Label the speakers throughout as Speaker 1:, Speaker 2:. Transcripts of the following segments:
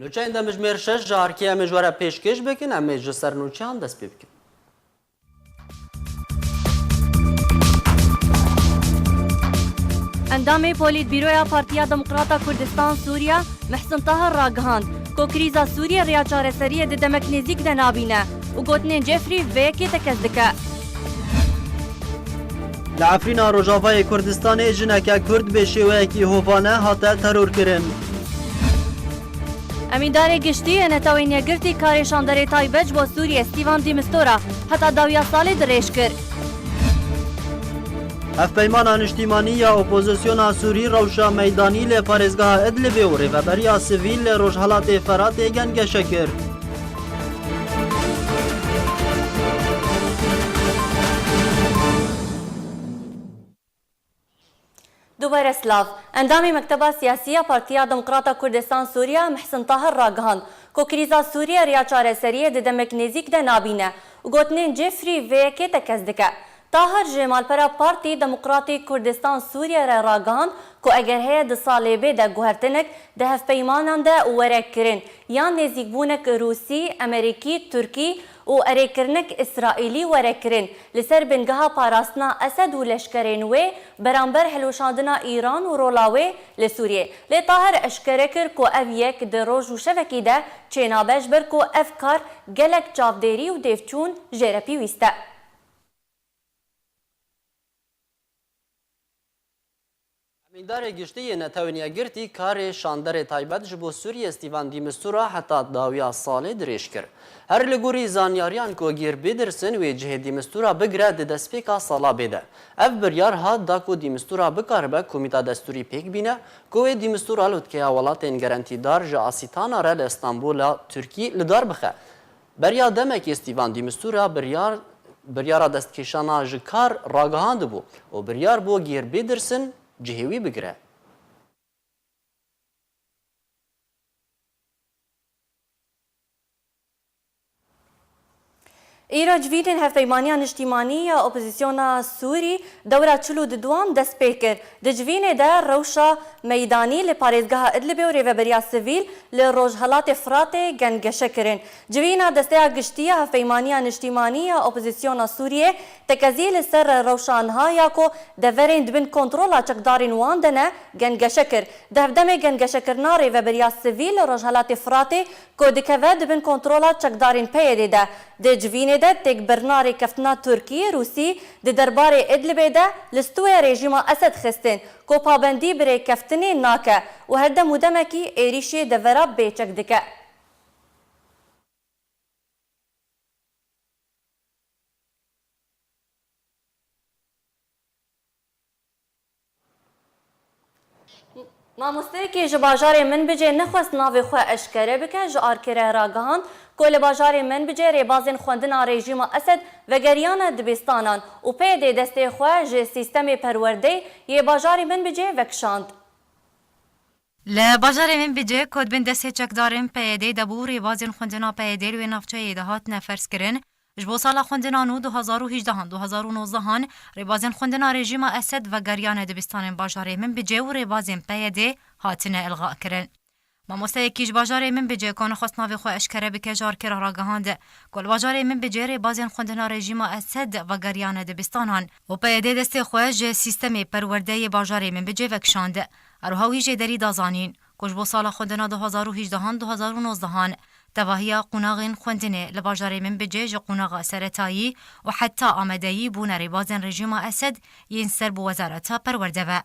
Speaker 1: بچین دمجمیر شش جارکی مجوره پیشکش بکن امیج سرنوچان دست بکن.
Speaker 2: اندام پولیت بیرویا پارتیا دموکراتا کردستان سوریا محسن طاهر راگهاند کو کریزا سوریا ریا چارەسەریە دەدەمەک نێزیک دەنابینە و گوتنێن جێفری vەیەکێ تەکەس دکە.
Speaker 1: لە عفرینا ڕۆژاوای کوردستانê jineke Kurd bê şêweyekî hovane hate terorkirin.
Speaker 2: ئەمیندارێ گشتی هەنەتەوەی نێگرتی کارێشاندەرێ تایبەت بۆ سووریە ستیڤان دیمستۆرە هەتا داویا ساڵێ درێژ کرد.
Speaker 1: Hevpeymana niştîmanî ya opozisyona Sûrî rewşa meydanî lê parêzgeha Idlibê û rêveberiya sivîl lê Rojhilatê Feratê gengeşe kir.
Speaker 2: دوباره سلاف اندامی مکتبه سیاسیه پارتیا دموکراتا کردستان سوریا محسن طاهر راگهاند کو کریزا سوریا ریا چارەسەریە دەدەمەک نێزیک دەنابینە و گوتنێن جێفری vەیەکێ تەکەس دکە. طاهر جمالپەرە پارتی دموکراتی کردستان سووریا را راگهاند کو ئەگەر هەیە دە ساڵێ بێدە گوهرتنک دە هەفپەیمانان دە وەرەکردن یان نێزیکبوونک رووسی، ئەمریکی، تورکی و ئەرێکردنک ئیسرائیلی وەرەکردن لەسەر بنگەها پاراستنا ئەسەد و لەشکرێن وێ بەرامبەر هەلوشاندنا ئیران و ڕۆڵاوێ لە سووریێ. لێ طاهر ئەشکەرە کرد کو ئەv یەک di ڕۆژ و شەوێکی دە چێنابەش بر کو ئەv کار gelek çavdêrî û dêvçûn jê re pîwîst e.
Speaker 1: Emindarê giştiyê netewîniyegirtî karê şanderê taybet ji bo Sûriyê Stîvan Dîmistûra heta dawiya salê dirêj kir. Her li gorî zanyariyan ku gêr bêdirsin wê cihê Dîmistûra bigire di destpêka Salabê de. Ev biryar hat da ku Dîmistûra bikaribe komîta destûrî pêk bîne ku wê Dîmistûra lûtkeya welatên gerentîdar ji asîtana re li Îstanbûla Tirkî li dar bixe. Beriya demekê Stîvan Dîmistûra biryara destkêşana ji kar ragihandibû û biryar bû gêr bêdirsin cihê wî bigire.
Speaker 2: ایرا جوینên hevpeymaniya niştîmanî ya opozisyona Sûrî dewra çil û duan dest pê kir. Di civînê de rewşa meydanî li parêzgeha Idlibê û rêveberiya sivîl li Rojhilatê Firatê gengeşe kirin. Civîna desteya giştî ya hevpeymaniya niştîmanî ya opozisyona Sûriyê tekezî li ser rewşa niha ya ku deverên dibin kontrola çekdarên wan de ne gengeşe kir. Di hevdemê gengeşekirina rêveberiya sivîl li Rojhilatê Firatê ku dikeve dibin kontrola çekdarên PYD de. Di civînê de têkbirina rêkeftina Tirkiyê Rûsî di derbarê Idlibê de li stûya rejîma Esed xistin ku pabendî bi rêkeftinê nake û her dem û demekî êrişê devera bêçek dike. Mamosteyekê ji bajarê min bicê nexwest navê xwe eşkere bike ji arkêre ragihand ku li bajarê min bicê rêbazên xwendina rejîma Esed vegeriyane dibistanan û PYD destê xwe ji sîstemê perwerdeyê yê bajarê min bicê vekişand.
Speaker 3: Li bajarê min bicê kodbin destê çekdarên PYD debû rêbazên xwendina PYD li wê navçeyê de hatine ferskirин. Ji bo sala xwendina nû 2018-2019 rêbazên xwendina rejîma Esed vegeriyane dibistanên bajarê min bicê û rêbazên PYD hatine ilga kirin. Mamosteyekî ji bajarê min bicê ku nexwest navê xwe eşkere bike ji arkêra ragihand ku li bajarê min bicê rêbazên xwendina rejîma Esed vegeriyane dibistanan û PYD destê xwe ji sîstemê perwerdeyê bajarê min bicê vekişand. Eroha wî jê derî da zanîn ku ji bo sala xwendina 2018-2019 tevahiya qunaxên xwendinê li bajarê min bicê ji qunaxa seretayî û heta amedeyî bûna rêbazên rejîma Esed yên ser bi wezareta perwerde ve.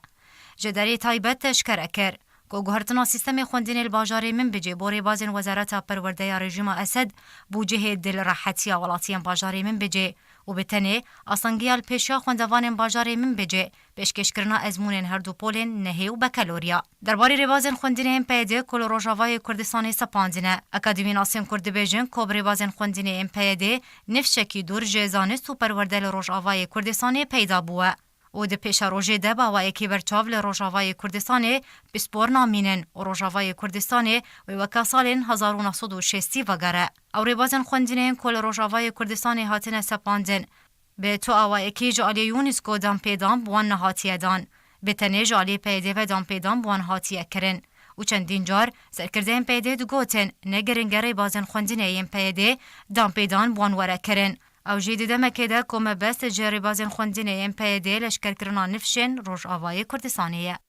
Speaker 3: Ji derê taybet eşkere kir ku guhertina sîstemê xwendinê li bajarê min bicê bo rêbazên wezareta perwerdeya rejîma Esed bû cihê dilrehetiya welatiyên bajarê min bicê û bi tenê asangiya li pêşiya xwendevanên bajarê min bicê pêşkêşkirina ezmûnên her du polên nehê û bekeloriya. Derbarê rêbazên xwendinê PYD ku li Rojavayê Kurdistanê sepandine, Akademî Nasên Kurd dibêjin ku bi rêbazên xwendinê PYD nifşekî dûr ji zanist û perwerde li Rojavayê Kurdistanê peyda bûye. û di pêşa rojê de bawayekî berçav li Rojavayê Kurdistanê bi spor namînin û Rojavayê Kurdistanê wê weka salên 1960 vegere. Ew rêbazên xwendinên ku li Rojavayê Kurdistanê hatine sepandin bi tu awayekî ji aliyê UNESCO danpêdan bi wan nehatiye dan. Bi tenê ji aliyê PYD ve danpêdan bi wan hatiye kirin و چندین جار سرکردین پیده دو گوتن نگرنگره بازن خوندنه این پیده دام پیدان بوانواره کرن. او جی دمکه ده کومه بست جری بازن خوندنه این پیده لشکر کرنا نفشن روش آوای کردستانیه.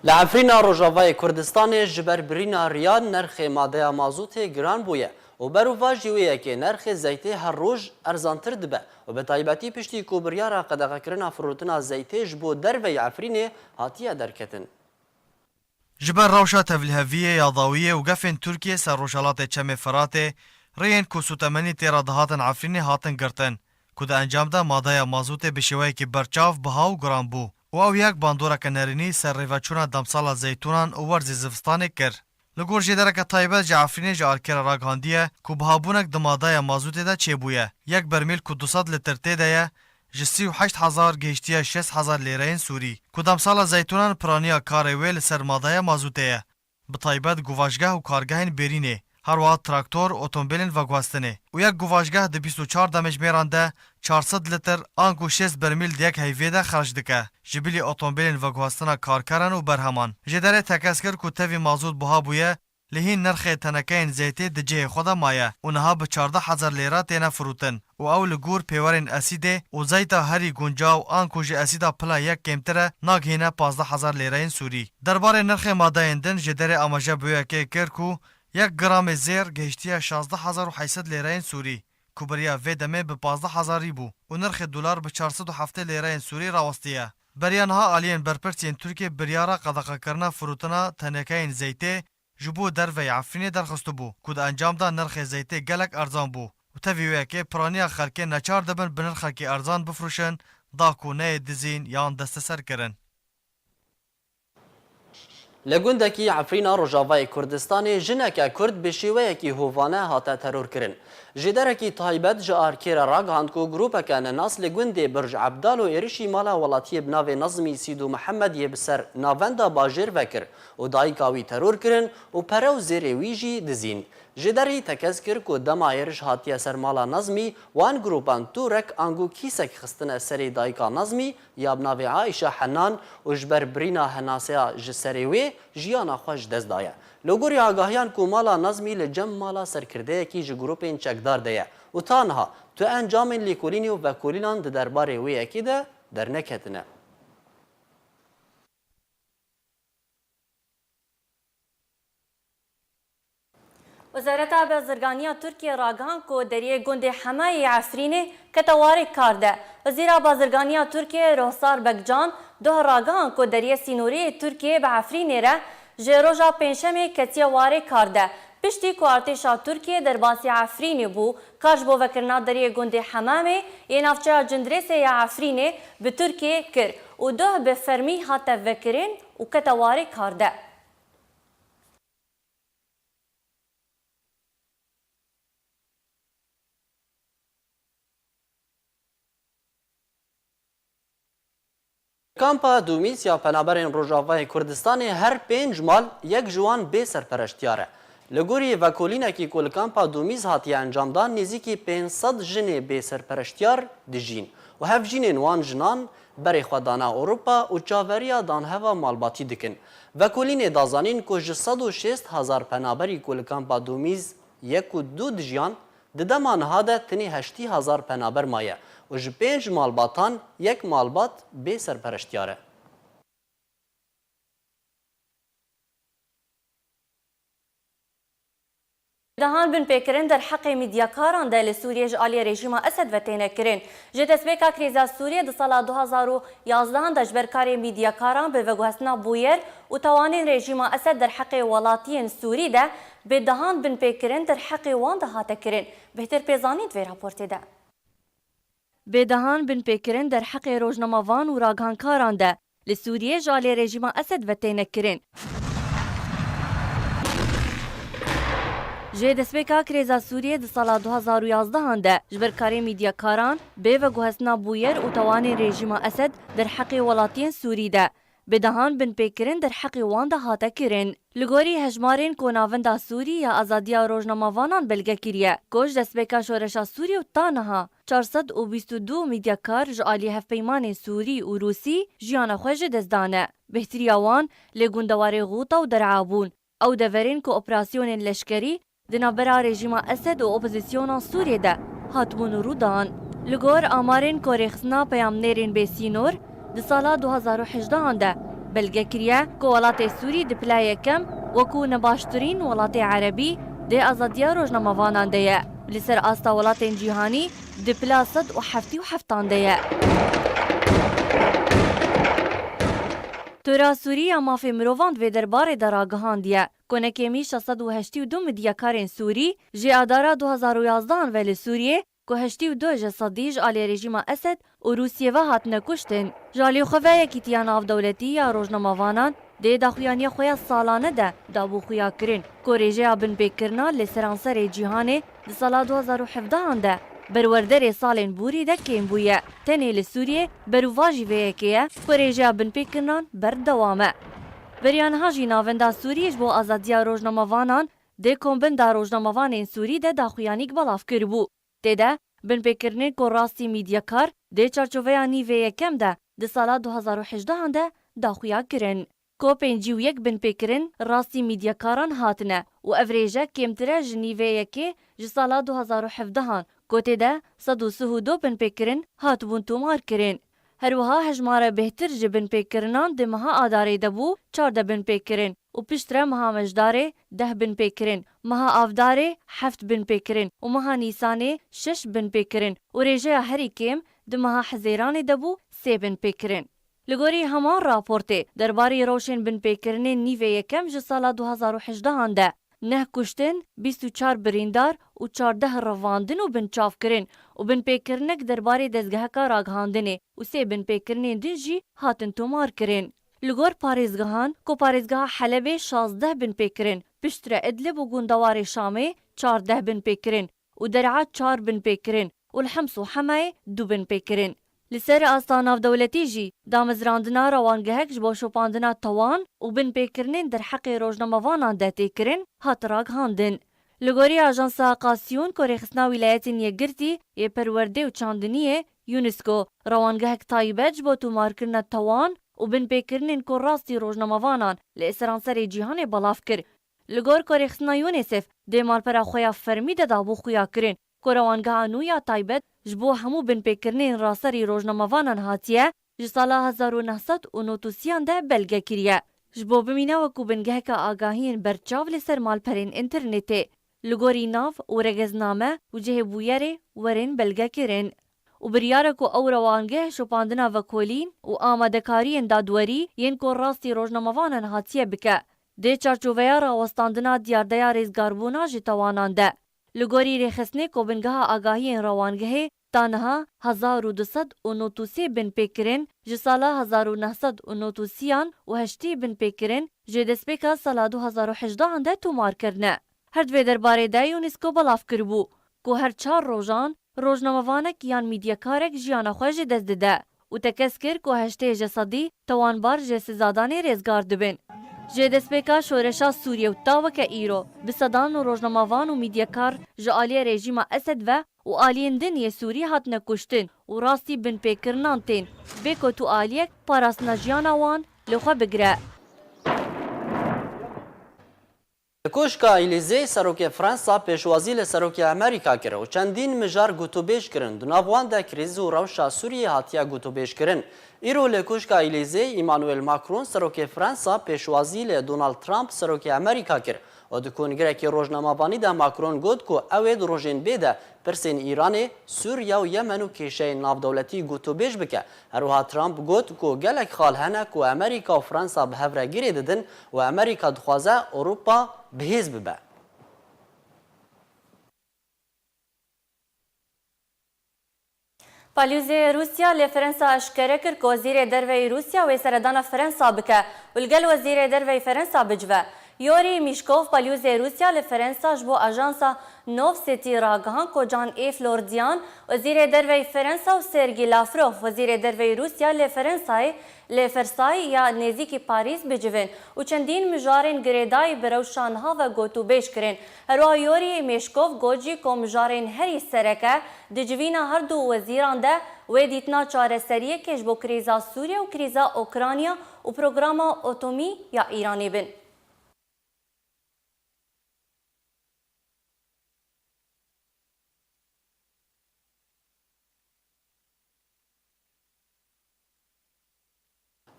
Speaker 1: لعفرینا روجاوای کردستان جبر برینا ریان نرخ ماده مازوت گران بویه و برو واجیویه که نرخ زیته هر روز ارزانتر دبه و به طایباتی پشتی کوبریارا قدغه کرنا فروتنا زیته جبو دروی عفرینه هاتیه درکتن.
Speaker 4: جبر روشا تفلهویه یاضاویه و گفن ترکیه سر روشالات چم فراته رین کسوتمنی تیرا دهاتن عفرینه هاتن گرتن کد انجام ده ماده مازوت بشوی که برچاف بهاو گران بو و او یک باندورا کنرینی سر ریوچونا دمسالا زیتونان و ورزی زفستانه کر. لگور جدرک طایبت جعفرینه جارکر راگهاندیه که بهابونک دماده مازوت ده چه بویه. یک برمیل که 200 لیتر تیده جسی و 8,000 گهشتیه 6,000 لیرین سوری. که دمسالا زیتونان پرانیا کارویل سر ماده مازوته. به طایبت گواجگه و کارگهین برینه. هر وقت تراکتور، اتومبیلین و گواستنه. و یک گواجگه ده 24 دمج میرانده 400 لیتر آنکو 6 برمیل دیک هیویده خرج دکه. جبیلی اتومبیلین و گواستنه کارکرن و برهمان. جدره تکسکر که تاوی مازود بها بویه لهین نرخ تنکین زیتی دجه خدا مایه. اونها به 14,000 لیره تینه فروتن. و او لگور پیورین اسیده و زیتا هری گنجاو آنکو جه اسیده پلا یک کمتره ناگهینه 15,000 لیره سوری. درباره نرخ ماده اندن جدره آماجه بویه که کرکو 1 گرم زیر گهشتیه 16,800 لیره سوری. کوبریا و دمه به 15,000 بو و نرخ دلار به 407 لیره سوری راوستیه. بریانها آلین برپرسین ترکیه بریارا قدقه کرنا فروتنا تنکین زیته جبو دروی عفرینه درخستو بو کود انجام دا نرخ زیته گلک ارزان بو و تاویوه که پرانیا خلکه نچار دبن بنرخ که ارزان بفروشن داکو نه دزین یان دست سر کرن.
Speaker 1: لگوندکی عفرینا روجاوای کردستان جنکا کرد بشیوهکی هووانه هاتا ترور کرن. جدرکی طایبت جارکیر راگهاند کو گروپکان ناس لگونده برج عبدال و ایرشی مالا ولاتی بناو نظمی سیدو محمد یه بسر ناوندا باجر وکر و دایکاوی ترور کرن و پرو زیر ویجی دزین. جدری تکذکر کو دمایرش هاتیه سر مالا نظمی وان گروپان تورک انگو کیسک خستن سری دایکا نظمی یا بناو عایشه حنان و جبر برینا هناسیا جسریوی جیانا خوش دست دایه. لوگوری آگاهیان کو مالا نظمی لجم مالا سرکرده کی جگروپین چکدار ده و تانها تو انجام لیکولینی و وکولینان ده درباره وی اکیده در نکتنه.
Speaker 2: وزارت بازرگانی ترکیه راگهان کو دریه گنده حمای عفرینه کتواری کارده. وزیر بازرگانی ترکیه رخسار بکجان ده راگهان کو دریه سینوری ترکیه به عفرینه را جروجا پنجشنبه کتیواری کارده. پشتی کو ارتشا ترکیه در باسی عفرینه بو کاش بو وکرنا دریه گنده حمامه یه نافچه جندرسه یا عفرینه به ترکیه کر و ده به فرمی حتی وکرین و کتواری کارده.
Speaker 1: کامپا دومیس یا پنابرین روجاوای کردستان هر 5 مال یک جوان بی سرپرشتیاره. لگوری وکولینکی کل کامپا دومیس هاتی انجام دان نزیکی 500 جن بی سرپرشتیار دجین و هف جنین وان جنان بری خودانا اوروپا و چاوریا دان هوا مالباتی دکن. وکولین دازانین که 106,000 پنابری کل کامپا دومیس یک و دو دجیان ددمان هاده تنی 80,000 پنابر مایه و ج 5 مالباتان یک مالبات بی سرپرشتیاره.
Speaker 2: دهان بن پیکرین در حق میدیاکاران در سوریه جالی رژیم اسد و تینه کرین. جدسبکا کریزا سوریه در سال 2011 دجبر کار میدیاکاران به وگوهسنا بویر و توانین رژیم اسد در حق ولاتین سوری ده به دهان بن پیکرین در حق وان ده هاته کرین. بهتر پیزانید وی راپورتی ده. به دهان بن پیکرین در حق روزنامه‌وان و راگهانکاران ده لسوریه جالی رژیم اسد و تینه کرین. جه دسبکا کریزا سوریه در سال 2011 ده جبرکاری میدیاکاران به وگوهسنا بویر و توانی رژیم اسد در حق ولاتین سوری ده به دهان بن پیکرین در حق وان ده هاته کرین. لگوری هجمارین کناوندا سوری یا ازادیا روزنامه‌وانان بلگه کریه. گوش دسبکا شورشا سوری و تانها 422 میدیاکار ji aliyê hevpeymanên Sûrî û Rûsî jiyana xwe ji dest dane. Bêhteriya wan lê gundewarê Ghûta û Derabûn. Ew deverên ku operasyonên leşkerî di navbera rejîma Esed û opozisyona Sûriyê de hatibûn û rûdan. Li gor amarên korêxistina peyamnêrên bêsînor di sala 2018 de belge kiriye ku welatê Sûrî di pila yekem wekû nebaştirîn welatê Erebî dê azadiya rojnamavanan de ye. Li ser asta welatên cîhanî di pila 177 de ye. Tura Sûriya mafê mirovan vê derbarê de ragihandiye. Konekemî 682 midyakarên Sûrî ji adara 2011 ve li Sûriyê ku 82 ji sedî ji aliyê rejîma Esed û Rûsyê ve hatine kuştin. Ji aliyê xwe ve yekîtiya navdewletî ya rojnamavanan dê daxuyaniya xwe ya salane de dabûxuya kirin ku rêjeya binpêkirina li seranserê cîhanê di sala 2017 de berwerderê salên bûrî de kêm bûye. Tenê li Sûriyê berûva jî vê yekê ye ku rêjeya binpêkirinan berdewam e. Beryaniha jî navenda Sûriyê ji bo azadiya rojnamavanan dê kombinda rojnamavanên Sûrî de daxuyanîk belav kiribû. Tê de binpêkirinên ku rastî mîdyakar dê çarçoveya nîvê yekem de di sala 2018 de daxuya kirin. Ko 51 binpêkirin rastî mîdyakaran hatine û ev rêje kêmtir e ji nîvê yekê ji sala 2017 ku tê de 132 binpêkirin hatibûn tomar kirin. Herwiha hejmara bêhtir ji binpêkirinan di meha adarê de bû 14 binpêkirin û piştre meha mejdarê 10 binpêkirin, meha avdarê 7 binpêkirin û meha nîsanê 6 binpêkirin û rêjeya herî kêm di meha hezêranê de bû 3 binpêkirin. Li gorî heman raportê derbarê rewşên binpêkirinên nîvê yekem ji sala 2018 de 9 kuştin, 24 birîndar û 14 revandin û binçavkirin û binpêkirinek derbarê dezgeheka ragihandinê û 3 binpêkirinên din jî hatin tomar kirin. Li gor parêzgehan ku parêzgeha Helebê 16 binpêkirin, piştre Idlib û gundewarê Şamê 14 binpêkirin û Der'a 4 binpêkirin û li Hems û Hemayê 2 binpêkirin. Li ser asta navdewletî jî damezrandina rawangehek ji bo şopandina tawan û binpêkirinên derheqê rojnamavanan de têkirin hat ragihandin. Li gorî Ajansa Qasîûn Korêxistina Wîlayetên Yekgirtî yê Perwerdê û Çandiniyê UNESCO rawangehek taybet ji bo tûmarkirina tawan û binpêkirinên ku rastî rojnamavanan li seranserê cîhanê belav kir. Li gor Korêxistina UNICEF dê malpera xwe ya fermî de dabûxuya kirin ku rawangeha nû ya taybet ji bo hemû binpêkirinên raserî rojnamavanan hatiye ji sala 1990 de belge kiriye. Ji bo bimîne wekû bingeheka agahiyên berçav li ser malperên internetê. Li gorî nav û regezname û cihêbûyerê werên belge kirin. û biryare ku ew rawangeh şopandina vekolîn û amadekariyên dadwerî yên ku rastî rojnamavanan hatiye bike. Dê çarçoveya rawestandina diyardeya rêzgarbûna ji tawanan de. Li gorî rêxistinê komîngeha agahiyên rawangehê taniha 1293 binpêkirin ji sala 1993 û 8 binpêkirin ji destpêka sala 2018 de tomar kirine. Her divê derbarê de UNESCO belav kiribû ku her 4 rojan rojnamavanek yan mîdyakarek jiyana xwe ji dest dide û te kes kir ku 8 ji sedî tawanbar ji sizadanê rêzgar dibin. Ji destpêka şoreşa Sûriye û taweke îro bi sedan û rojnamavan û mîdyakar ji aliyê rejîma Esed ve û aliyên din yê Sûrî hatine kuştin û rastî binpêkirinan tên bê ku tu aliyek parastina jiyana wan li xwe bigire.
Speaker 1: Li Koşka Elîzê serokê Fransa pêşwazî li serokê Amerîka kir û çendîn mijar gotûbêj kirin. Di nav wan de krîz û rewşa Sûriyê hatiye gotûbêj kirin. Îro li Koşka Elîzê Emmanuel Macron serokê Fransa pêşwazî li Donald Trump serokê Amerîka kir. O di kongrekê rojnamavanî de Macron got ku ew ê di rojên bê de pirsên Îranê, Sûriya û Yemen û kêşeyên navdewletî gotûbêj bike. Herwiha Trump got ku gelek xal hene ku Amerîka û Fransa bi hevregirê didin û Amerîka dixwaze Ewropa bihêz bibe.
Speaker 2: Palyuzê Rusya li Fransa eşkere kir ku wezîrê derveyê Rusya wê seredana Fransa bike û li gel wezîrê derveyê Fransa bicive. یوری میشکوف پالیوز روسیا لفرنسا جبو اجانسا نوف سیتی راگهان کو جان ای فلوردیان وزیر دروی فرنسا و سرگی لافروف وزیر دروی روسیا لفرنسای لفرسای یا نزیکی پاریس بجوین و چندین مجارین گریدای بروشانها و گوتو بیش کرن هروا یوری میشکوف گوجی کو مجارین هری سرکه دجوینا هر دو وزیران ده و دیتنا چاره سریه کش بو کریزا سوریه و کریزا اوکرانیا و پروگراما اتومی یا ایرانی بن.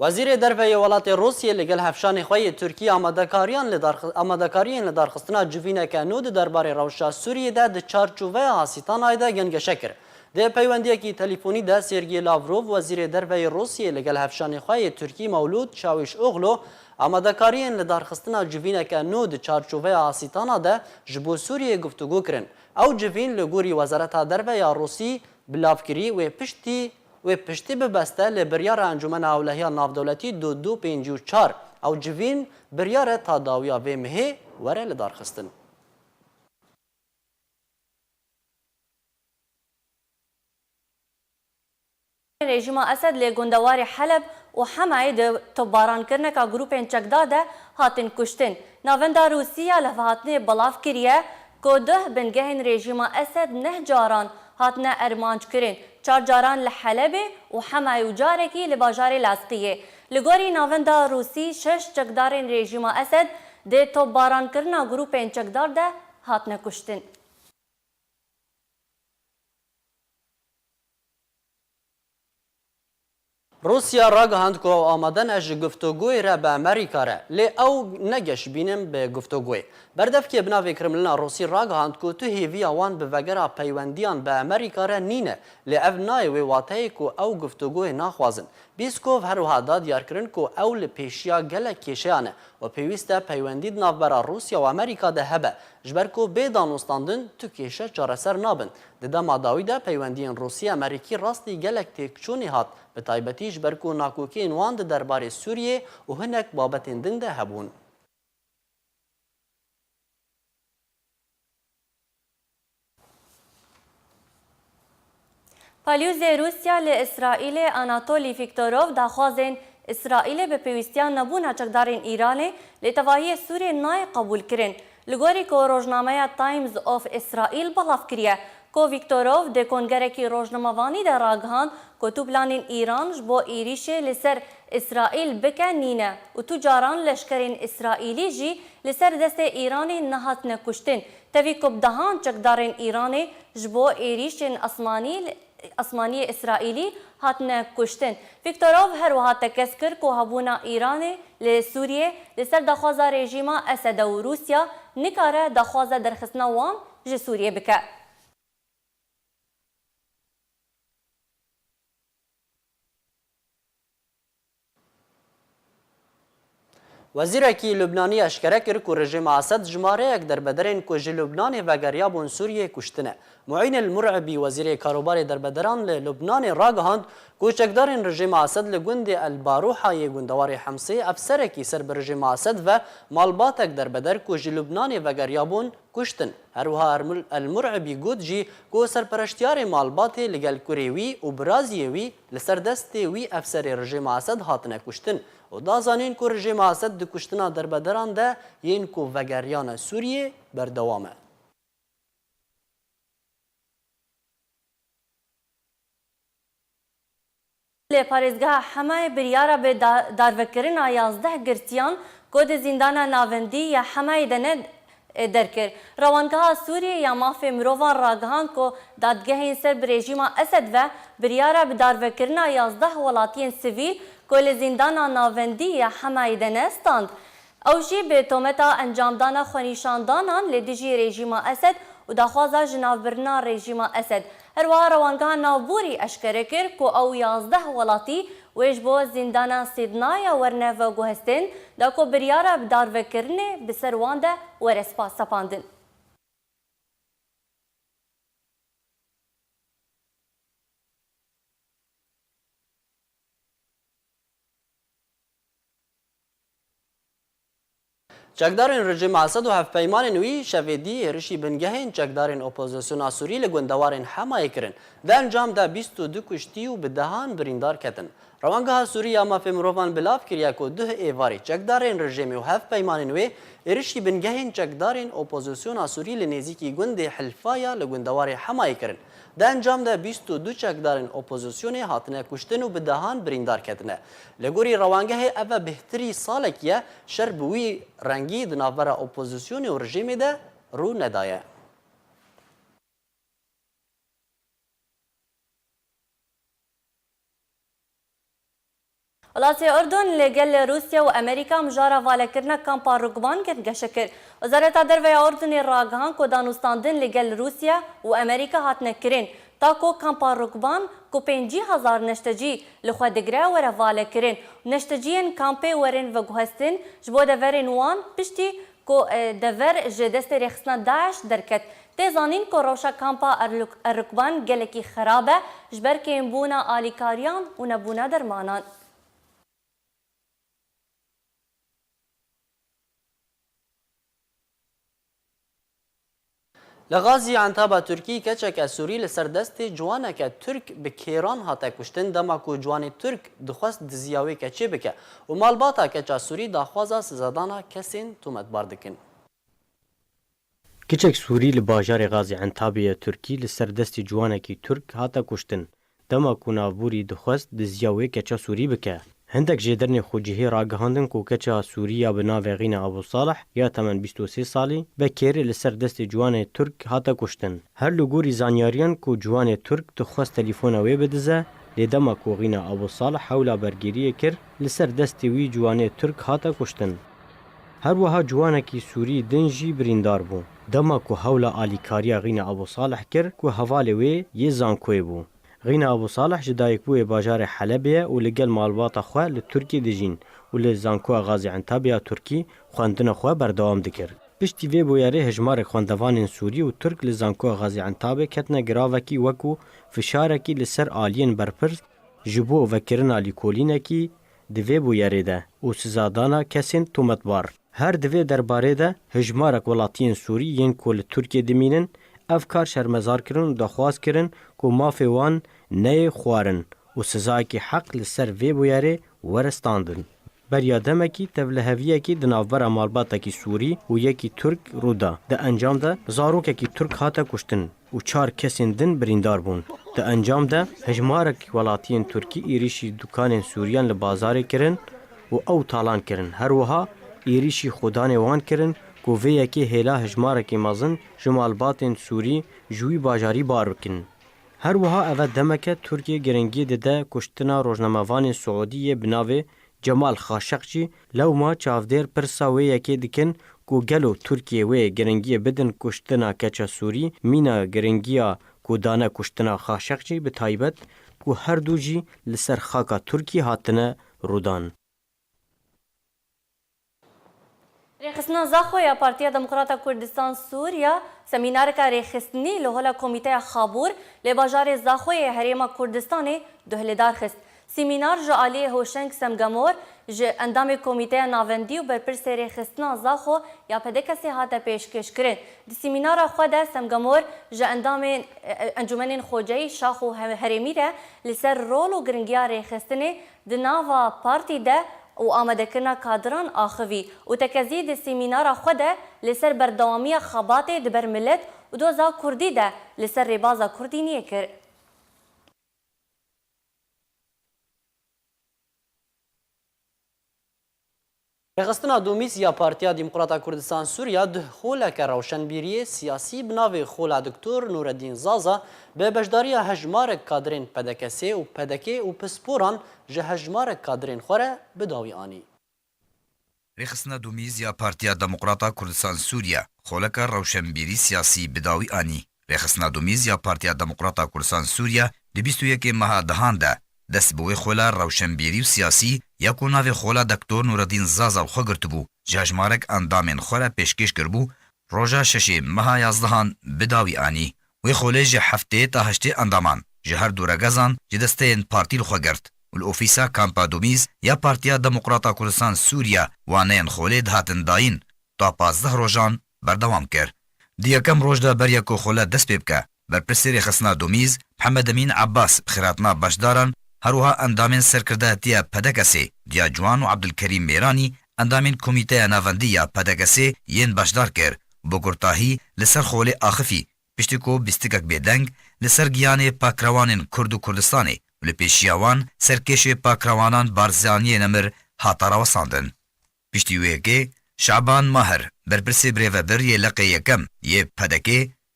Speaker 1: وزیر دروی ولات روسیه لگل هفشان خوی ترکیه آمادکاریان لدارخستنا جوینک نود درباره روشا سوریه ده د چارچوبه آسیتان آیده گنگشه کرد. ده پیوندی که تلفنی ده سرگی لاوروف وزیر دروی روسیه لگل هفشان خوی ترکیه مولود چاوش اوغلو آمادکاریان لدارخستنا جوینک نود چارچوبه آسیتان ده جبو سوریه گفتگو کرن. او جوین لگوری وزارت دروی روسی بلافکری و پشتی ببسته لبریار انجمن اولهی نافدولتی 2254 او جوین بریار تاداویا و مهی وره لدار خستن.
Speaker 2: رژیم اسد لگندوار حلب و حمای ده تباران کرنه که گروپین چکداده هاتن کشتن. ناوندا روسیا لفهاتنه بلاف کریه که ده بنگهن رژیم اسد نه جاران هاتنه ارمانج کرن. چار جاران لحلب و حمای و جارکی لباجار لازقیه. لگوری ناوندا روسی شش چکدارین رژیم اسد ده تباران کرنه گروپین چکدار ده هاتنه کشتن.
Speaker 1: روسیا راگهاند که آمدن اج گفتگوی را به امریکا را لی او نگش بینم به گفتگوی بردف که بناوی کرملنا روسی راگهاند که تو هیوی آوان به وگرا پیوندیان به امریکا را نینه لی او نای وی واتهی که او گفتگوی ناخوازن بیسکوف هر وحدا دیار کرن که او لپیشیا گلک کشیانه و پیوسته پیوندید ناو برا روسیا و امریکا ده هبه جبر که بیدانوستاندن تو کشه چارسر نابن ده ماداوی ده پیوندین روسی امریکی راستی گلک تکچونی هات به تایبتی جبر که ناکوکین وان ده درباره سوریه و هنک بابتین دن ده هبون.
Speaker 2: پالیوز روسیا لإسرائیل آناتولی فیکتوروف داخوازن اسرائیل به پیوستیان نبونا چکدارین ایران لتواهی سوریه نای قبول کرن. لگوری که روزنامه تایمز آف اسرائیل بلاف کریه که ویکتوروف ده کنگرکی روزنامه‌وانی در راگهان که تو پلانین ایران جبو ایریشه لسر اسرائیل بکن نینه و تو جاران لشکرین اسرائیلی جی لسر دست ایرانی نهات نکشتن تاوی که بدهان چکدارین ایرانی جبو ایریشن اسمانی اسرائیلی هاتنه کشتن. ویکتوروف هر وهات تکس کرد که هبونا ایران لسوریه لسر دخوازا رژیم اسد و روسیا نکاره دخوازا درخستنا وان جه سوریه بکه.
Speaker 1: وزیرکی لبنانی اشکره کرد که رژیم اسد جماره یک در بدرین که جه لبنان وگریا بون سوریه کشتنه. معین المرعبی وزیر کاروبار در بدران لبنان راگهاند که چکدارین رژیم اسد لگوند الباروحای گوندوار حمسی افسرکی سر بر رژیم اسد و مالباتک در بدر که جه لبنان وگریا بون کشتن. هروها المرعبی گود جی که سرپرشتیار مالباتی لگل کوریوی و برازیوی لسر دست وی افسر رژیم اسد هاتنه کشتن. و دازانین که رژیم اسد د کشتنا در بدران ده یین که وگریان سوریه بردوامه.
Speaker 2: لپارێزگەها حەمای بریارە بێ دارڤەکردنا 11 گرتیان گۆدە زیندانە ناوەندی یا حەمای دەنێ دەرکرد. ڕەوانگەها سووریە یا مافێ مرۆڤان ڕاگەهاند کۆ دادگەهên ser bi rejîma Esed ve biryara bi darvekirina 11 welatiyên sivîl ku li zîndana navendî ya Hemayê de ne stand. Ew jî bi tometa encamdana xwenîşandanan lê dijî rejîma Esed û daxwaza ji navbirina rejîma Esed. Her wiha rewangeha navborî eşkere kir ku ew 11 welatî wê ji bo zîndana Sîdnaya werne veguhestin da ku biryara bi darvekirinê bi ser wan de were sepandin.
Speaker 1: چکدارên rejima Esed û hevpeymanên wî şevedî êrişî bingehên çekdarên opozisyona Sûrî li gundewarên Hemayê kirin. Di encam de 22 kuştî û bi dehan birîndar ketin. Rewangeha Sûriya mafê mirovan bilav kiriye ku duh êvarî çekdarên rejimê û hevpeymanên wê êrişî bingehên çekdarên opozisyona Sûrî li nêzîkî gundê Hilfaya li gundewarê Hemayê kirin. Di encam de 22 çekdarên opozisyonê hatine kuştin û bi dehan birîndar ketine. Li gorî rewangehê ev e bêhtirî salek ye, şer bi wî rengî di navbera opozisyonê û rejimê de rû nedaye.
Speaker 2: وڵاتی ئوردن لەگەل رووسیا و ئەمریکا مژارە ڤالەکردنە کامپا ڕووگمان کرد گەشەکرد. وەزارەتا دەرەوەی ئوردنی ڕاگەهان کۆ دانوستاندن لەگەل رووسیا و ئەمریکا هاتنەکردن تا کۆ کامپا ڕووگمان کو 5,000 نەشتەجی لەخوا دەگرە وەرە ڤالەکردن. نەشتەجیên kampê werin veguhestin ji bo deverên wan piştî ku dever ji destê rêxistina Daeş derket. Tê zanîn ku rewşa kampa Errukban gelekî xerab e ji ber kêmbûna alîkariyan û nebûna dermanan.
Speaker 1: Li Gazî Entaba Tirkî keçeke Sûrî li ser destê ciwaneke Türk bi kêran hate kuştin dema ku ciwanê Türk dixwest diziya wê keçê bike û malbata keça Sûrî daxwaza sizadana kesên tûmetbar dikin.
Speaker 5: Keçek Sûrî li bajarê Gazî Entabê Tirkî li ser destê ciwanekî Türk hate kuştin dema ku navbûrî dixwest diziya wê keça Sûrî bike. Hindek jêdernê xwecihê ragihandin ku keça Sûriya bi navê Xîna Abu Salih ya temen 23 salî ve kêrê li ser destê ciwanê Türk hate kuştin. Her li gorî zanyariyan ku ciwanê Türk dixwest telîfona wê bidize, lê dema ku Xîna Abu Salih hewla bergiriyê kir, li ser destê wî ciwanê Türk hate kuştin. Her wiha ciwanekî Sûrî din jî birîndar bû. Dema ku hewla alîkariya Xîna Abu Salih kir ku hevalê wê yê zankoyê bû. Xîna Abu Salih ji dayîkbûyê bajarê Helebê û li gel malbata xwe li Tirkiyê dijîn û li zankoya Gazî Entabê Tirkî xwendina xwe berdewam dikir. Piştî vê bûyerê hejmarek xwendevanên Sûrî û Türk li zankoya Gazî Entabê ketine giravekî wekû fişarekî li ser aliyên berpirs ji bo vekirina lîkolînekî di vê bûyerê de û sizadana kesên tûmetbar. Her di vê derbarê de hejmarek welatiyên Sûrî yên ku li Tirkiyê dimînin ev kar şermezar kirin û daxwaz kirin ku mafê wan neyê xwarin û sizayekî heq li ser vê bûyerê were standin. Beriya demekî tevliheviyekî di navbera malbatekî Sûrî û yekî Türk rûda. Di encam de zarokekî Türk hate kuştin û 4 kesên din birîndar bûn. Di encam de hejmarek welatiyên Tirkî êrişî dukanên Sûriyan li bazarê kirin û ew talan kirin. Her wiha êrişî xudanê wan kirin ku vê yekê hêla hejmarekî mezin ji malbatên Sûrî ji wî bajarî bar bikin. Her wiha ev demeke Tirkiye girengiyê dide kuştina rojnamevanên Suudiyê bi navê Cemal Xaşeqçî lewma çavdêr pirsa wê yekê dikin ku gelo Tirkiye wê girengiyê bidin kuştina keça Sûrî mîna girengiya ku dane kuştina Xaşeqçî bi taybet ku her du jî li ser xaka Tirkî hatine rûdan.
Speaker 2: Rêxistina Zaxoya Partiya Demokrata Kurdistan Sûriya semînareka rêxistinî li hola Komîteya Xabûr lê bajarê Zaxoyê Herêma Kurdistanê duhlêdar xist. Semînar ji aliyê Hoşeng Semgamor ji endamê Komîteya Navendî û berpirsê rêxistina Zaxo ya pedekesê hate pêşkêşkirin. Di semînara xwe de Semgamor ji endamên encûmenên xweceyî şax û herêmî re li ser rol û giringiya rêxistinê di nava partî de û amadekirina kadran axivî û tekezî di semînara xwe de li ser berdewamiya xebatê di ber millet û doza Kurdî de li ser rêbaza Kurdîniyê kir.
Speaker 1: Rêxistina Domîsiya Partiya Demokrata Kurdistan Sûriya di xoleke rewşenbîriyê siyasî bi navê Xola Diktor Nûreddîn Zaza bi beşdariya hejmarek kadrên pedekesê û pedekê û pisporan ji hejmarek kadrên xwe re bi dawî anî.
Speaker 6: Rêxistina Domîsiya Partiya Demokrata Kurdistan Sûriya xoleka rewşenbîrî siyasî bi dawî anî. Rêxistina Domîsiya Partiya Demokrata Kurdistan Sûriya di 21 meha dihan de dest bi wê xola rewşenbîrî û siyasî ya ku navê Xola Diktor Nûreddîn Zaza xwe girtibû ji hejmarek endamên xwe re pêşkêş kirbû roja şeşê meha yazdihan bi dawî anî. Wê xolê ji heftê ta heştê endaman ji her du regezan ji desteyên partî li xwe girt û li ofîsa Kampa Domîs ya Partiya Demokrata Kurdistan Sûriya waneyên xolê dihatin dayîn تا 15 rojan berdewam kir. Di yekem roj de beriya ku xwe dest pê bike, berpirsê rêxistina domîz Mihemed Emîn Abbas xêratina beşdaran herwiha endamên serkirdehetiya PDKSê Diya Ciwan û Abdulkerîm Mêranî endamên Komîteya Navendî ya PDKSê yên beşdar kir bi gurtahî li ser Xolê Axifî piştî ku bîstikek bêdeng li ser giyanê pakrewanên Kurd û Kurdistanê li pêşiya wan serkêşê pakrewanan Barzaniyê Nemir hata rawesandin. Piştî wêkê Şaban Mahir berpirsê birêvebir yê leqê yekem yê PDK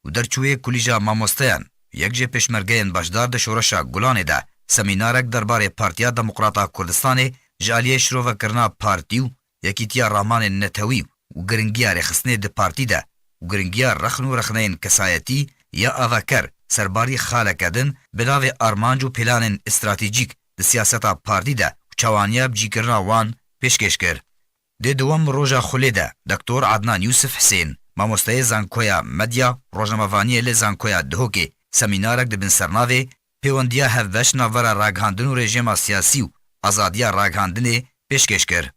Speaker 6: û derçûyê kulîja mamosteyan yek jê pêşmergeyên beşdar di şoreşa Gulanê de semînarek derbarê Partiya Demokrata Kurdistanê ji aliyê şirovekirina partî û yekîtiya Rahmanên Netewî û giringiya rêxistinê di partî de û giringiya rexn û rexneyên kesayetî ya aveker serbarî xaleke din bi navê armanc û pîlanên stratejîk di siyaseta partî de û çawaniya bicîkirina wan pêşkêş kir. Dê dewem roja xulê de Dr. Adnan Yusuf Hüseyin mamosteyê zankoya medya rojnamevaniyê lê zankoya Duhokê semînarek dibin sernavê pêwendiya hevbeş navbera ragihandin û rejima siyasî û azadiya ragihandinê pêşkêş kir.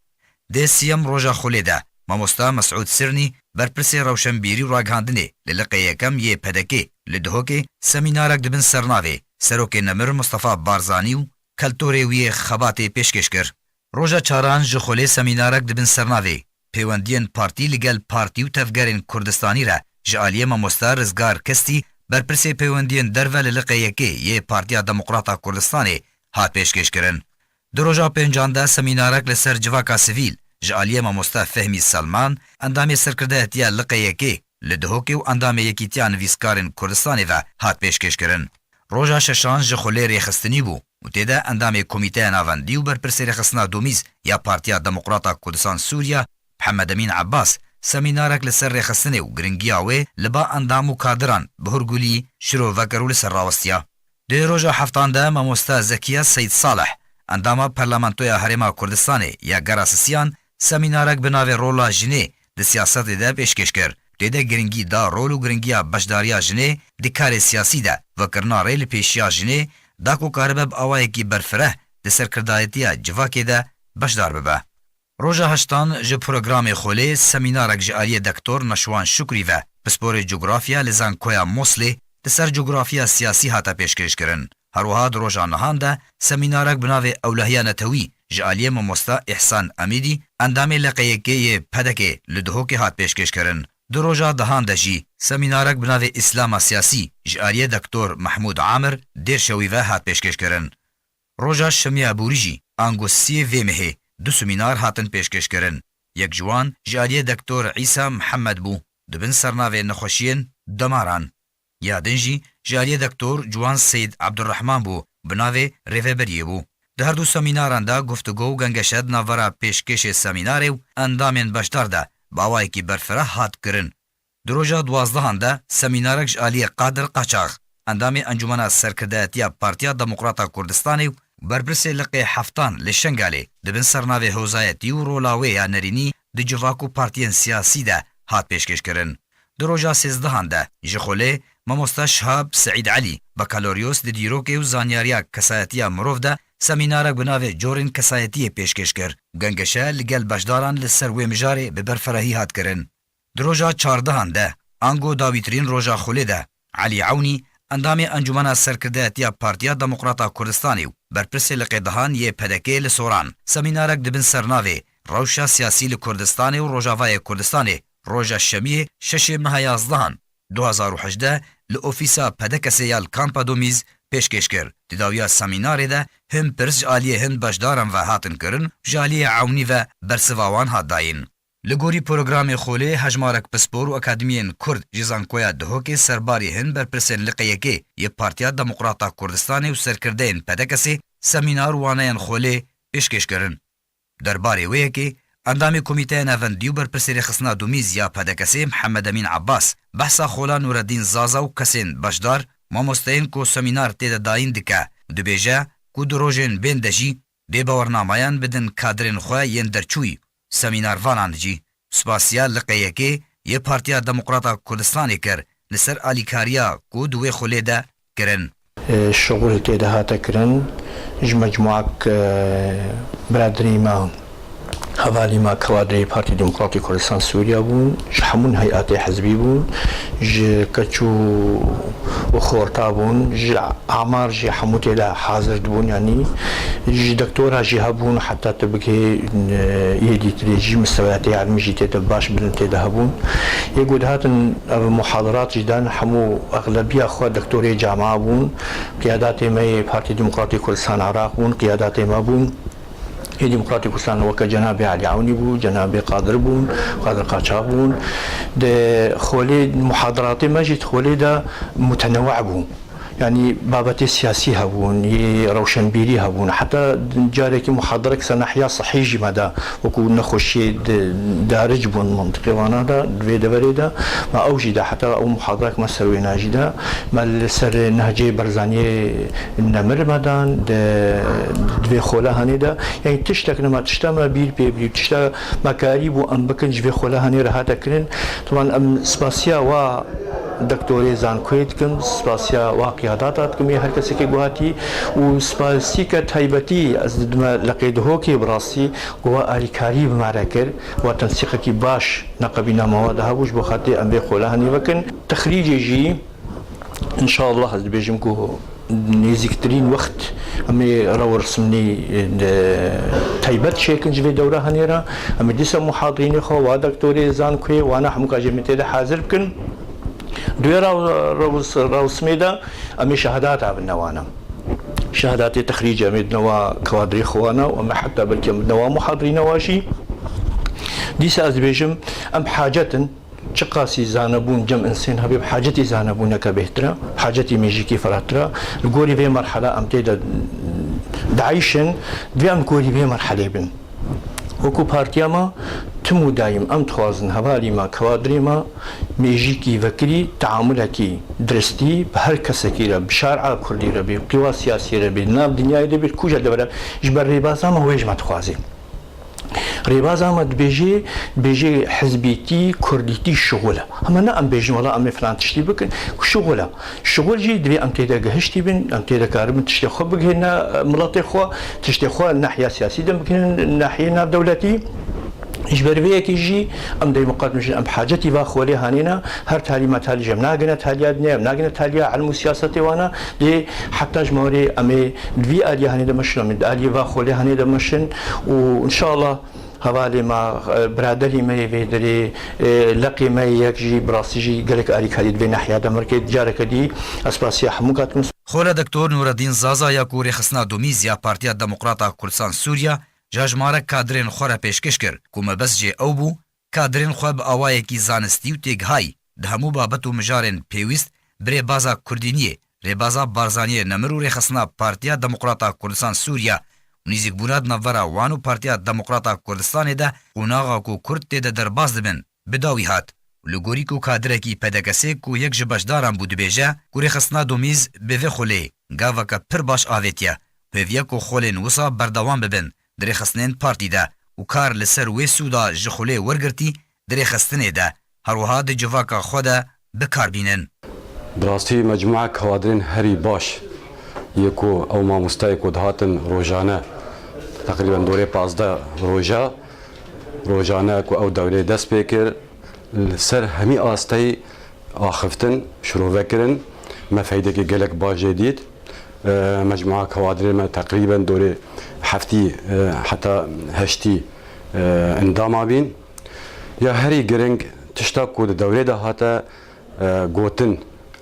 Speaker 6: Dê siyem roja xulê de mamosta Mesûd Sirnî berpirsê rewşenbîrî û ragihandinê li liqê yekem yê PDK li Duhokê semînarek dibin sernavê Serokê Nemir Mustafa Barzanî û keltorê wî yê xebatê pêşkêş kir. Roja çaran ji xulê semînarek dibin sernavê pêwendiyên partî li gel partî û tevgerên Kurdistanî re ji aliyê mamosta Rizgar Kestî berpirsê pêwendiyên derve li liqê yekê yê Partiya Demokrata Kurdistanê hat pêşkêşkirin. Di roja pêncan de semînarek li ser civaka sivîl ji aliyê mamosta Fehmî Selman endamê serkirdehetiya liqê yekê li Duhokê û endamê yekîtiya nivîskarên Kurdistanê ve hat pêşkêşkirin. Roja şeşan ji xulê rêxistinî bû û têde endamê Komîteya Navendî û berpirsê rêxistina domîz ya Partiya Demokrata Kurdistan Sûriya Mihemed Emîn Abbas semînarek li ser rêxistinê û giringiya wê li ba endam û kadiran bi hurgulî şirovekir û li ser rawistiya. Dê roja heftan de mamosta Zekiya Seyd Saleh endama Parlamentoya Herêma Kurdistanê ya Gera Sisiyan semînarek bi navê rola jinê di siyasetê de pêşkêş kir. Têde giringî da rol û giringiya beşdariya jinê di karê siyasî de vekirina rê li pêşiya jinê da ku karibe bi awayekî berfireh di serkirdayetiya civakê de beşdar bibe. Roja heştan ji programê xolê semînarek ji aliyê Dr. Neşwan Şukrî ve pisporê coğrafya li zankoya Moslê di ser coğrafya siyasî hata pêşkêşkirin. Herwiha di roja nihan de semînarek bi navê Ewlehiya Netewî ji aliyê mamosta İhsan Emîdî endamê leqê yekê yê PDK li Duhokê hat pêşkêşkirin. Di roja dihan de jî semînarek bi navê İslama Siyasî ji aliyê Dr. Mahmud Amir Dêrşewî ve hat pêşkêşkirin. Roja şemiya Bûrî jî angosiyê vê mehê du semînar hatin pêşkêşkirin. Yek ji wan ji aliyê Dr. İsa Mihemed bû dibin sernavê nexweşiyên demaran. Ya din jî ji aliyê Dr. Ciwan Seyd Abdurrahman bû bi navê rêveberiyê bû. Di her du semînaran de guftugû û gengeşe di navbera pêşkêşê semînarê û endamên beşdar de bi awayekî berfireh hat kirin. Di roja duwazdehan de semînarek ji aliyê Qadir Qaçax endamê Encumena Serkirdehetiya Partiya Demokrata Kurdistanê û berpirsê liqê heftan li Şengalê dibin sernavê hozayetî û rola wê ya nerînî di civak û partiyên siyasî de hat pêşkêşkirin. Di roja sêzdehan de ji xolê mamosta Şihab Seîd Elî Bakalorîos di dîrokê û zanyariya kesayetiya mirov de semînarek bi navê corên kesayetiyê pêşkêş kir û gengeşe li gel beşdaran li ser wê mijarê bi berferehî hat kirin. Di roja çardehan de ango dawîtirîn roja xolê de Elî Ewnî endamê Encumena Serkirdehetiya Partiya Demokrata Kurdistanê û berpirsê liqêdihan yê PDK li Soran semînarek dibin sernavê rewşa siyasî li Kurdistanê û Rojavayê Kurdistanê roja şemiyê şeşê meha yazdehan 2018 li ofîsa PDKSê ya li Kampa Domîz pêşkêş kir. Di dawiya semînarê de hin pirs ji aliyê hin beşdaran ve hatin kirin ji aliyê Ewnî ve bersiva wan hat dayîn. Li gorî programê xolê hejmarek pispor û akademiyên Kurd ji zankoya Duhokê serbarî hin berpirsên liqê yekê yê Partiya Demokrata Kurdistanê û serkirdeyên PDKSê semînar waneyên xolê pêşkêş kirin. Derbarê wê yekê endamê Komîteya Navendî û berpirsê rêxistina domîz ya PDKSê Mihemed Emîn Abbas behsa xola Nureddîn Zaza û kesên beşdar mamosteyên ku semînar têde dayîn dike û dibêje ku di rojên bên de jî dê bawernamayan bidin kadrên xwe yên derçûyî semînarvanan jî spasiya liqê yekê yê Partiya Demokrata Kurdistanê kir li ser alîkariya ku di wê xulê de kirin.
Speaker 7: شغل تێدا هاتە کرن ji mecmuak biradرî me هەوالی ما کەوادرەی پارتی دموکراتی کوردستان سووریا بوون هەموون هەیئاتی حزبی بوون کەچ و خۆرتا بوون ئامار ژی هەموو تێدا حاضر بوون ینی دکتۆرا ژی هەبوون حتا تە بکێ یەکی ترێژی مستەوایەتی علمیژی تێدا باش بن تێدا هەبوون یەک هاتن محاضراتیدان هەموو ئەغلبیە خوا دکتۆری جامعە بوون قیاداتی مەی پارتی دموکراتی کوردستان عراق بوون قیاداتی ما بوون دموکراتی کوردستان وەکە جەنابی علی عونی بوو جەنابی قادر بوون قادر قاچاق بوون خۆلێ محاضراتی مەژیت خۆلێدا متەنەوع بوو يعني بابەتی سیاسی هەبوون ڕەوشنبیری هەبوون حتا جارێکی محاضرە کە ناحیا صحیحی مەدا وەکو نەخۆشی دارج بوون منطقیوانەدا دوێ دەبەرێدا ما ئەوژیدا حتا ئەو محاضرەك مە سەروێ ناژیدا مە لەسەر نەهجەی بەرزانیە نەمر مەدان دوێ خۆلە هەنێدا یعنی تشتێک نەما تشتەمە بیر پێبری تشتە مەکاری بوو ئەم بکەن دوێ خۆلە هەنێرە هاتەکردن طبعا ئەم سپاسیا وا دکتۆری زانکوێت کەم سپاسیا وا قیاداتات کەمی هەر کەسێکی گوهاتی و سپاسی کە تایبەتی ئەس دمە لە قەیدهۆکی بڕاستی گووا ئالیکاری بمارە کرد و تەنسیقێکی باش نەقەبی نامەوەدا هەبووش بۆ خاطێ ئەم بێ خۆلە هەنی بکەن تەخریجێژی ئینشاءالله هەز دەبێژم کو نزیکترین وەخت ئەمێ ڕەوەرسمنی تایبەت شێکن جوێ دەورە هەنێرە ئەمە دیسە محاضرینی خۆ وا دکتۆری زانکوێ وانە هەموو کاژێمی تێدا حاضر بکەن دوێ ڕاوسمێدا ئەمێ شەهادات بنەوانە شەهاداتی تەخریج ئەمێدنەوە کەوادری خۆوانە و ئەمە حتا بەلکە بنەوە محاضرینەوەشی دیسە ئەس دەبێژم ئەم حاجەتن چ قاسی زانەبوون جەم ئینسان هەبێ حاجەتی زانەبوونەکە بهترە حاجەتی مێژیکی فەراترە لە گۆری بێ مەرحەلە ئەم تێدا داعیشن دوێ ئەم گۆری بێ مەرحەلێ بن وەکو پارتیامە تم و دایم ئەم دخوازن هەوالی ما کەوادری ما مێژیکی vekirî teamulekî diristî bi her kesekî re bi şer'a Kurdî re bê qîwa siyasî re bê nav dinyayê de bê kuca debere ji ber rêbaza me wê ji me dixwazê rêbaza me dibêje hizbîtî kurdîtî şixul e hema ne em bêjin wela em ê filan tiştî bikin ku şixul e şixul jî divê em têde gihiştî bin em têde karibin tiştê xwe bigihîne miletê xwe tiştê xwe nehiya siyasî de bigihînin nahiyê navdewletî ji ber vê yekî jî em dê miqat mijin em hacetî va xwelê hanîne her talîmat talî em nagine taliya dinê em nagine taliya elm û siyasetê wana lê heta ji morê em ê vî aliyê hanê de meşin em ê aliyê va xwelê hanê de meşin û inşallah هەوالی ما برادری me vê derê leqê me yek jî birastî jî gelek alîkarî divê nehiya de mirkê careke dî ez spasiya hemû katim
Speaker 6: خۆلە دکتۆر نورەدین زازا یا ku rêxistina domîz ya Partiya Demokrata Kurdistan Sûriya ja ji marek kadrên xwe re pêşkêş kir ku mebes jê ew bû kadrên xwe bi awayekî zanistî û têgihayî di hemû babet û mijarên pêwîst bi rêbaza Kurdîniyê rêbaza Barzaniyê Nemir û rêxistina Partiya Demokrata Kurdistan Sûriya nîzîkbûna di navbera wan û Partiya Demokrata Kurdistanê de qonaxa ku Kurd têde derbas dibin bi dawî hat li gorî ku kadrekî pedekesê ku yek ji beşdaran bû dibêje ku rêxistina domîz bi vê xulê gaveke pir baş avêtiye pêviye ku xolên wisa berdewam bibin di rêxistinên partî de û kar li ser wê sûda ji xulê wergirtî di rêxistinê de herwiha di civaka xwe de bikarbînin
Speaker 8: bi rastî mecmueya kawadrên herî baş yê ku ew mamostayê ku dihatin rojane teqrîben dorê 15 rojane ku ew dewrê dest pê kir li ser hemî asteyî axiftin şirovekirin me feydekî gelek baş jê dît mecmueya kawadrê me teqrîben dorê heftî heta heştî endama bîn ya herî giring tişta ku di dewrê de hate gotin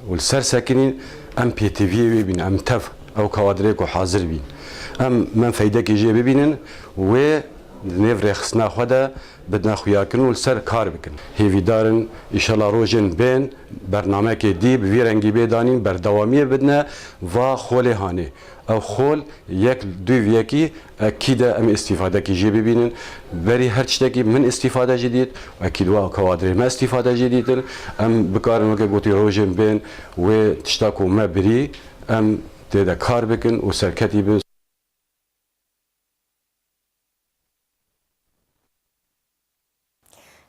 Speaker 8: û li ser sekînîn em pêtiviyê wê bîn em tev ew kawadrê ku hazir bîn em men feydekî jê bibînin wê nêv rêxistina xwe de bidine xuyakirin û li ser kar bikin hêvîdarin îşallah rojên bên bernamekê dî bi vî rengî bêdanîn berdewamiyê bidine va xolê hanê ew xol yek du yekî ekî de em îstîfadekî jê bibînin berî her tiştekî min îstîfade jî dît ekî wa kawadrê me îstîfade jî dîtin em bikarin weke gotî rojên bên wê tişta ku me birî em têde kar bikin û serketî bin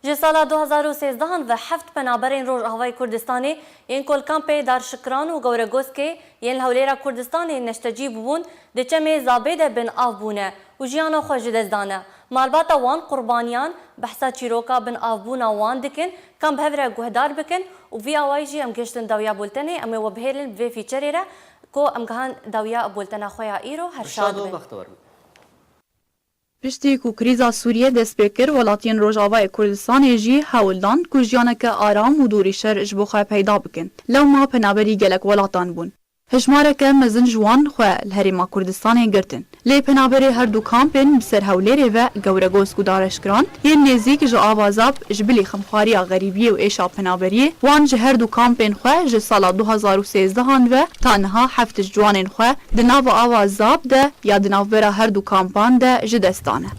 Speaker 2: ji sala 2013 ve heft penaberên Rojavayê Kurdistanê yên Kolkampê Darşikran û Gewregoskê yên li Hewlêra Kurdistanê neştecî bûbûn di çemê Zabê de bin av bûne û jiyana xwe ji dest dane. مالباتا وان قربانيان بحثا چیروکا بن آفبونا وان دکن کم بهورا گوهدار بکن و وی آوائی جی ام گشتن داویا بولتنه ام و بهیرن وی فیچره را کو ام گهان داویا بولتنا خویا ایرو هر شاد بن.
Speaker 9: پشتی کو کریزا سوریه دست بکر ولاتین روجاوای کردستان جی هولدان کو جیانک آرام و دوری شر جبو خواه پیدا بکن لو ما پنابری گلک ولاتان بون. هجمارك مزن جوان خو الهريما كردستان گرتن لي پنابري هر دو كامبين بسر هوليري و گورگوس گدارش کران ين نزيك جو آوازاب جبلي خمخاريا غريبية و ايشا پنابري وان جه هر دو كامبين خو جه سالا 2013 هان و تانها هفت جوانين خو دناو آوازاب ده یا دناو برا هر دو كامبان ده جدستانه.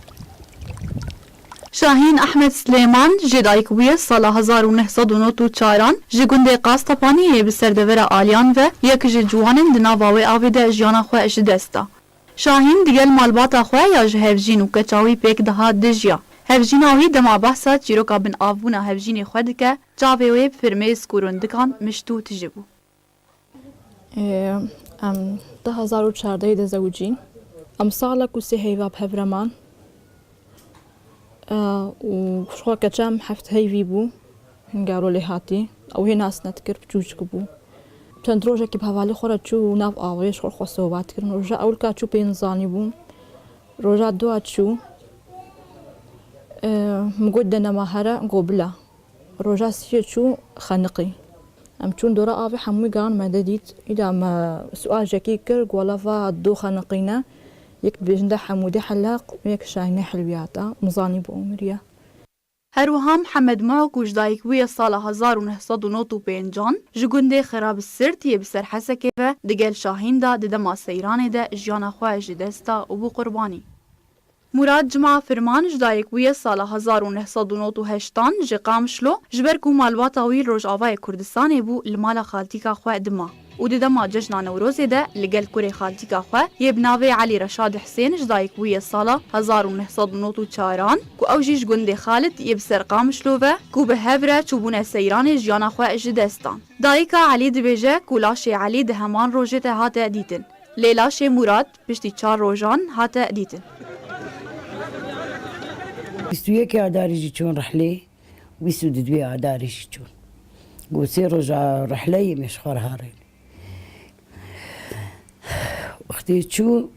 Speaker 9: شاهین احمد سلیمان جدایک وی سال 1994 جگنده قاستپانی به سردور آلیان و یک جوانن دناواوی آویده جیانا خواه جدستا. شاهین دیگل مالباتا خواه یا جهفجین و کچاوی پیک دها دجیا. هفجین آوی دما بحثا چیروکا بن آبونا هفجین خواه دکه جاوی فرمی سکورون دکان مشتو تجبو.
Speaker 10: ام 2014 ده زوجين ام صالك وسهيفا بهفرمان وشخوا كجام حفت هاي بو هنقارو لي هاتي او هي ناس نتكر بجوج كبو چند روزه كي بحوالي خورا چو ناف آوي شخور خواستوبات کرن روزه اول که چو بينزاني بو روزه دو چو مقود دنا ماهرة قبلا روزه سيه چو خنقي ام چون دورا آوي حموي قان مدديت إذا ما سؤال جاكي كر قوالا فا دو خنقينا يك بيجنده حمودي حلاق ويك شاينه حلوياتا مزاني بأمريا.
Speaker 9: هروها محمد معك وجدايك ويا صالة 1995 جگنده خراب السرت يبسر حسكه و دگل شاهين دا دما سيران دا جيانا خواه جدستا وبو قرباني. مراد جمعة فرمان جدايك ويا صالة 1998 جقام شلو جبركو مالباتا ويل روج آواي كردستان بو المالا خالتيكا خواه دما. و دما جشنا نوروز ده لگل كوري خالتيكا خواه يبناوي علي رشاد حسين جدايك ويا صالة 1994 كو اوجيش گنده خالد يبسر قامشلو و كو بهفره چوبونه سيران جيانا خواه جدستان. دايكا علي دبيجه كو لاشي علي ده همان روجته هاته ديتن. ليلاشي مراد بشتي 4 روجان هاته ديتن.
Speaker 11: بیستویه که آداریجی چون رحله بیستو دوی آداریجی چون گوسی رجا رحله مشخور هارین وقتی چو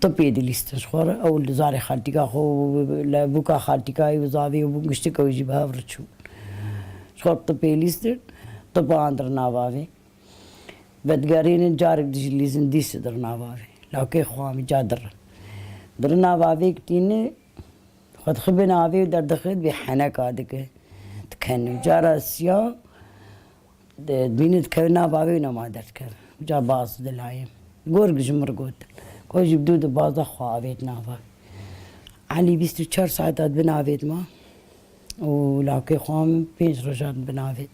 Speaker 11: طبی دلیستن شخور اول زاری خالتیکا خو لبوکا خالتیکای وزاوی و گشتی کویجی بهاور چون شخور طبی لیستن طبا اندر ناواوی بدگارین جارک دجلیزن دیس در ناواوی لوکی خوامی جادر در ناواوی کتینه خد خبنا عبي ودر دخل بحنك هذيك تكن جارا سيا بينت كنا بعبينا ما درت كر جا باص دلايم غورج جمر قوت كوجي بدود باص خوابيت نافا علي 24 ساعات بنافيت ما ولاكي خوام 5 رجال بنافيت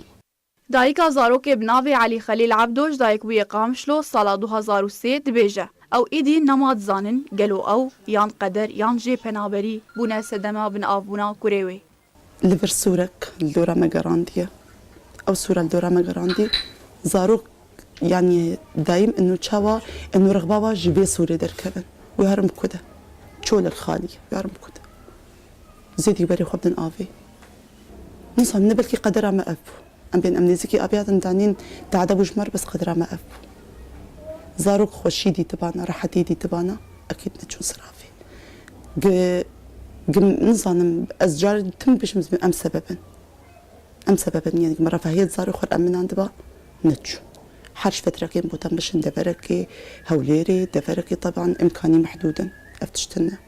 Speaker 9: دايكا زاروكي بنافي علي خليل عبدوش دايك ويا قامشلو صالة 2003 دبيجه او ايدي نماد زانن قالو او يان قدر يان جي بنابري بونا سدما بن افونا كوريوي
Speaker 12: لفر سورك الدورة مقراندية او سورة الدورة مقراندي زاروك يعني دايم انه تشاوا انه رغباوا جبي سوري دركبن ويهرم كده تشول الخالي يهرم كده زيد يبري خبدن افي نصام نبلكي قدر ما افو ام بين امنيزكي ابيات دانين تعدبو جمر بس قدر ما افو زاروك خوشيدي تبانا راحتيدي تبانا اكيد نتشون صرافي نظام ازجار تم بش ام سببا يعني مرة فهي زاروك خور امن عند نتشو حرش فترة كين بوتان باش ندبركي هوليري دبركي طبعا امكاني محدودا افتشتنا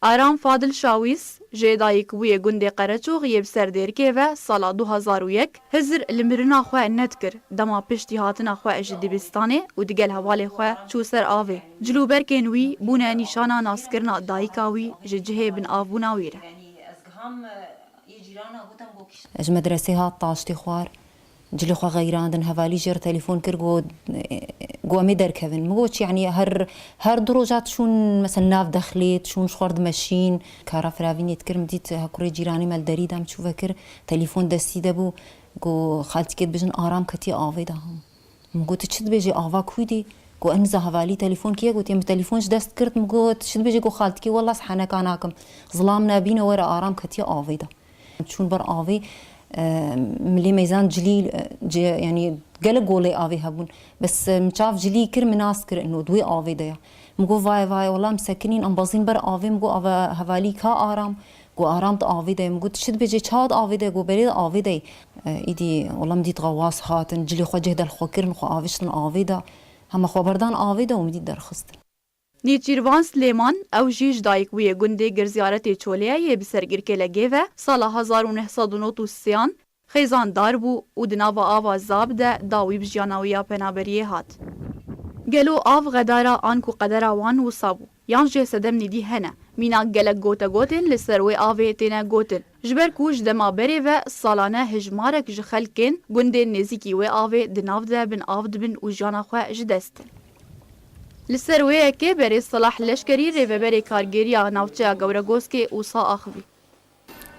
Speaker 9: آرام فاضل شاويس جدايك ويا گنده قرچو غيب سرديركي و سالا 2001 هزر المرنا خواه نتكر دما پشتی هاتنا خواه جدبستانه و دگل حواله خواه چو سر آوه جلوبر كنوي بونا نشانا ناسكرنا دايكاوي ججه بن آفونا ويره
Speaker 13: اج مدرسه هات طاشتي خوار جلي خو غيراندن هفالي جر تليفون كرغو قوامي دركبن مقوش يعني هر دروجات شون مثلا ناف دخليت شون شخورد ماشين كارا فرافين يتكرم ديت هكوري جيراني مال دريد عم تشوف فكر تليفون دستي دبو قو خالتي كت بجن آرام كتي آوي دهم مقوت تشد بيجي آوا كويدي گو انزا هوالی تليفون كي قلت يم تليفونش دست كرت مقوت شد بيجي قو خالتكي والله صحنا كاناكم ظلامنا بينا ورا آرام كتيا آوي ده شون بر آوي ملي ميزان جلي يعني قال قولي آوي هبون بس مشاف جلي كر مناس كر إنه دوي آوي ده مقو فاي والله مسكنين أنبازين بر آوي مقو هوالی كا آرام قو آرام آوی ده مگو تشد بيجي چاد آوی ده قو بريد آوی ده ایدی والله مديت غواص هاتن جلي خو جهد الخوكرن خو آویشتن آوی ده هم خبردان آوی ده ومديت درخستن
Speaker 9: نیچیروان سلیمان او جیج دایک وی گنده گر زیارت چولیه بسرگیر که لگیوه سال 1993 خیزان دار بو و دناوا آوا زاب ده داوی بجیاناویا پنابریه هات. گلو آف غدارا آنکو قدرا وان و صابو یان جه سدم ندی هنه مینا گلک گوتا گوتن لسروی آوه تینا گوتن جبر کوش دما بری و سالانه هجمارک جخلکن گنده نزیکی و آوه دناو ده بن آف دبن و جانا خواه جدستن. لسروی که بری صلاح لشکری ریو بری کارگیریا ناوچه گورگوسکی و سا آخوی.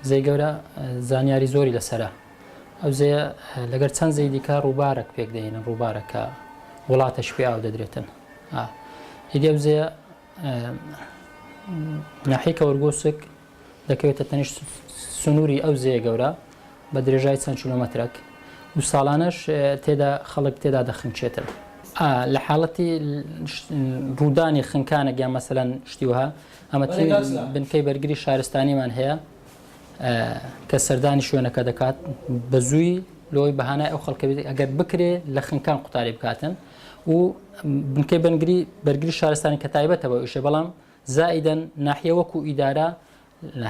Speaker 14: زي گەورە زانیاری زۆری لەسرە ئەو زێ لەگەر چەند زەی دیکە ڕووبارێک پێک دەهێنن ڕووبارەکە وڵاتە شوێ ئاو دەدرێتن هیدی ئەو زێ ناحیەکە وەرگۆسک دەکەوێتە تەنیشت سنووری ئەو زێ گەورە بە درێژای چەند کیلۆمەترێک و ساڵانەش تێدا خەڵک تێدا دەخنچێتن لە حاڵەتی ڕوودانی خنکانێک یان مەسەلەن شتیوها ئەمە بنکەی بەرگری شارستانیمان هەیە کە سەردانی شوێنەکە دەکات بە زووی لۆی بەهانای ئەو خەڵکە ئەگەر بکرێ لە خنکان قوتاری بکاتن و بنکەی بەرگری شارستانی کە تایبەتەوە ئیشە بەڵام زائیدەن ناحیە وەکو ئیدارە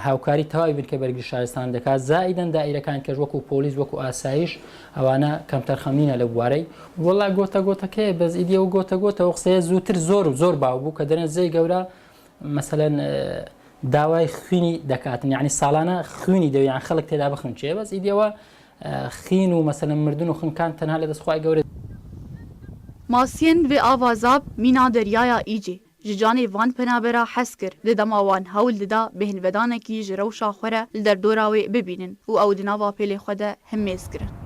Speaker 14: هاوکاری تەواوی بنکەی بەرگری شارستان دەکات زائیدەن دائیرەکان کەژ وەکو پۆلیس وەکو ئاسایش ئەوانە کەمتەر خەمینە لە بوارەی وەڵا گۆتەگۆتەکەی بەس ئیدی و گۆتەگۆتەوە قسەیە زووتر زۆر باو بوو کە دەرێن زەی گەورە مەسەلەن داوای خوێنی دەکاتن یعنی ساڵانە خوێنی دەوێت یان خەڵک تێدا بخنچێ بەس ئیدیەوە خین و مەسەلەن مردن و خنکان تەنها لە دەستخوای گەورە
Speaker 9: ماسین و آوازاب مینا دریایا ایجی ججانی وان پنابرا حس کرد لدما وان هول ددا بهن ودانکی جروشا خوره لدر دوراوی ببینن و او دناوا پیل خوده همیز کرد.